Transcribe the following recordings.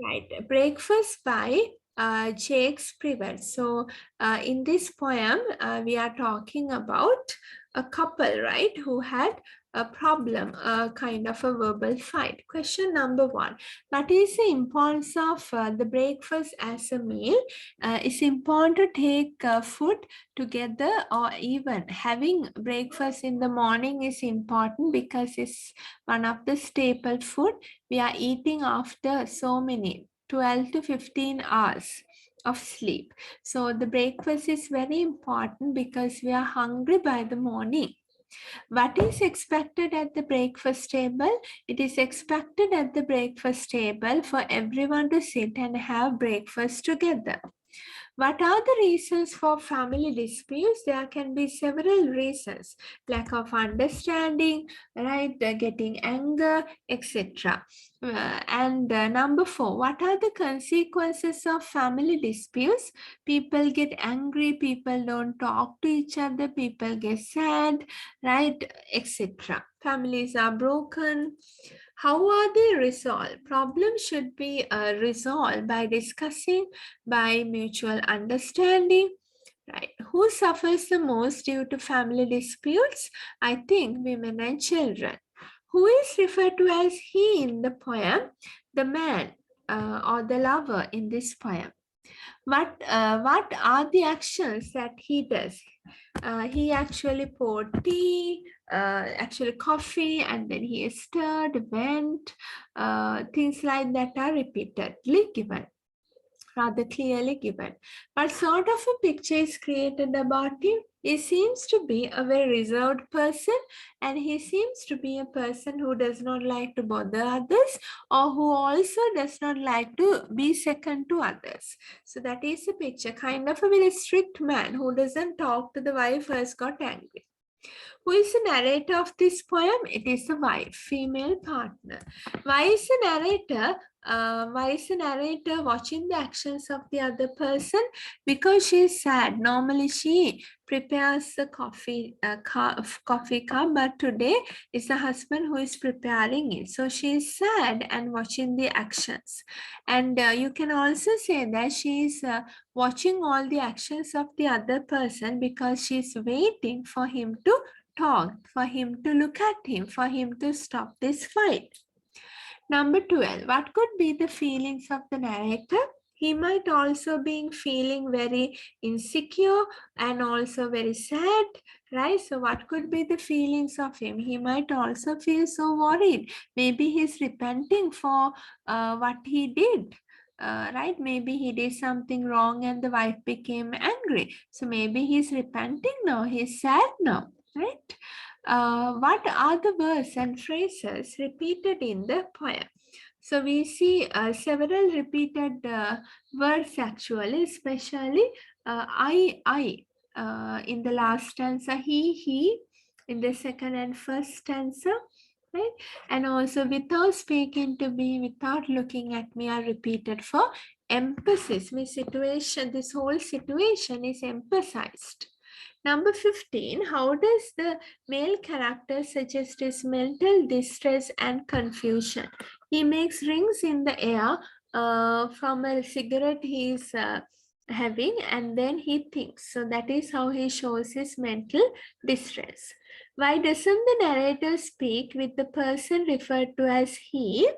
Right, Breakfast by Jacques Prévert. So, in this poem, we are talking about a couple, right, who had a problem, a kind of a verbal fight. Question number one: what is the importance of the breakfast as a meal? It's important to take food together, or even having breakfast in the morning is important because it's one of the staple food we are eating after so many 12 to 15 hours of sleep. So the breakfast is very important because we are hungry by the morning. What is expected at the breakfast table? It is expected at the breakfast table for everyone to sit and have breakfast together. What are the reasons for family disputes? There can be several reasons: lack of understanding, right, getting anger, etc. And number four, what are the consequences of family disputes? People get angry, people don't talk to each other, people get sad, right, etc. Families are broken. How are they resolved? Problems should be resolved by discussing, by mutual understanding, right? Who suffers the most due to family disputes? I think women and children. Who is referred to as he in the poem? The man or the lover in this poem. What are the actions that he does? He actually poured tea, actually coffee, and then he stirred, went, things like that are repeatedly given, rather clearly given. But sort of a picture is created about him. He seems to be a very reserved person, and he seems to be a person who does not like to bother others, or who also does not like to be second to others. So that is the picture, kind of a very strict man who doesn't talk to the wife who has got angry. Who is the narrator of this poem? It is the wife, female partner. Why is the narrator? Why is the narrator watching the actions of the other person? Because she is sad. Normally, she prepares the coffee cup, but today it's the husband who is preparing it. So she is sad and watching the actions. And you can also say that she is watching all the actions of the other person because she is waiting for him to talk, for him to look at him, for him to stop this fight. Number 12, what could be the feelings of the narrator? He might also be feeling very insecure and also very sad, right? So what could be the feelings of him? He might also feel so worried. Maybe he's repenting for what he did. Right, maybe he did something wrong and the wife became angry, so maybe he's repenting now, he's sad now, right? What are the words and phrases repeated in the poem? So we see several repeated words actually, especially I in the last stanza, he in the second and first stanza, right? And also without speaking to me, without looking at me are repeated for emphasis. This whole situation is emphasized. Number 15, how does the male character suggest his mental distress and confusion? He makes rings in the air from a cigarette he is having, and then he thinks. So that is how he shows his mental distress. Why doesn't the narrator speak with the person referred to as he?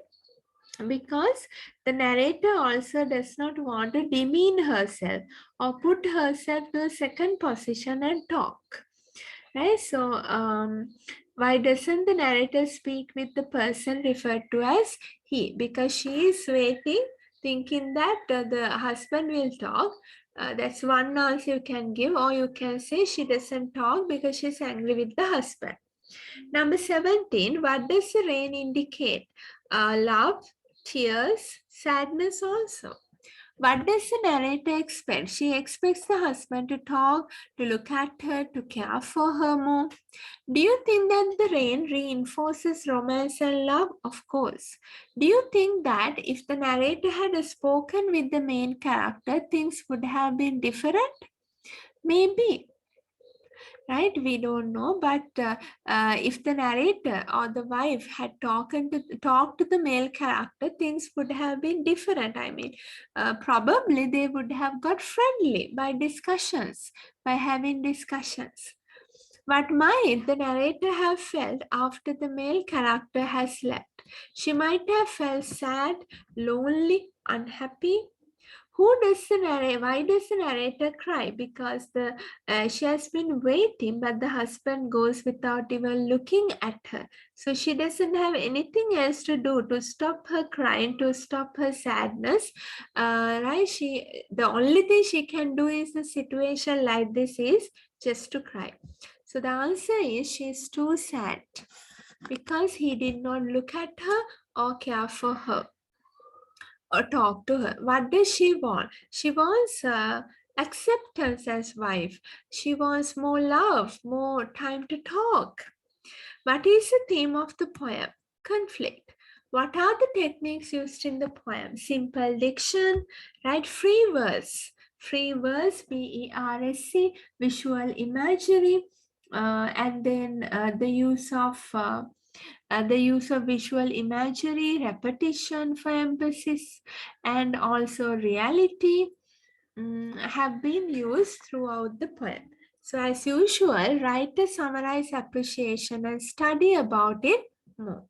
Because the narrator also does not want to demean herself or put herself to a second position and talk, right? So why doesn't the narrator speak with the person referred to as he? Because she is waiting, thinking that the husband will talk. That's one answer you can give, or you can say she doesn't talk because she's angry with the husband. Number 17, what does the rain indicate? Love, tears, sadness also. What does the narrator expect? She expects the husband to talk, to look at her, to care for her more. Do you think that the rain reinforces romance and love? Of course. Do you think that if the narrator had spoken with the main character, things would have been different? Maybe. right? We don't know, but if the narrator or the wife had talked to the male character, things would have been different. I mean, probably they would have got friendly by discussions, by having discussions. What might the narrator have felt after the male character has left? She might have felt sad, lonely, unhappy. Why does the narrator cry? Because she has been waiting, but the husband goes without even looking at her. So she doesn't have anything else to do to stop her crying, to stop her sadness. Right? The only thing she can do is a situation like this is just to cry. So the answer is she's too sad because he did not look at her or care for her or talk to her. What does she want? She wants acceptance as wife. She wants more love, more time to talk. What is the theme of the poem? Conflict. What are the techniques used in the poem? Simple diction, right? Free verse, VERSC, visual imagery, and then the use of visual imagery, repetition for emphasis, and also reality have been used throughout the poem. So as usual, write a summarized appreciation and study about it more.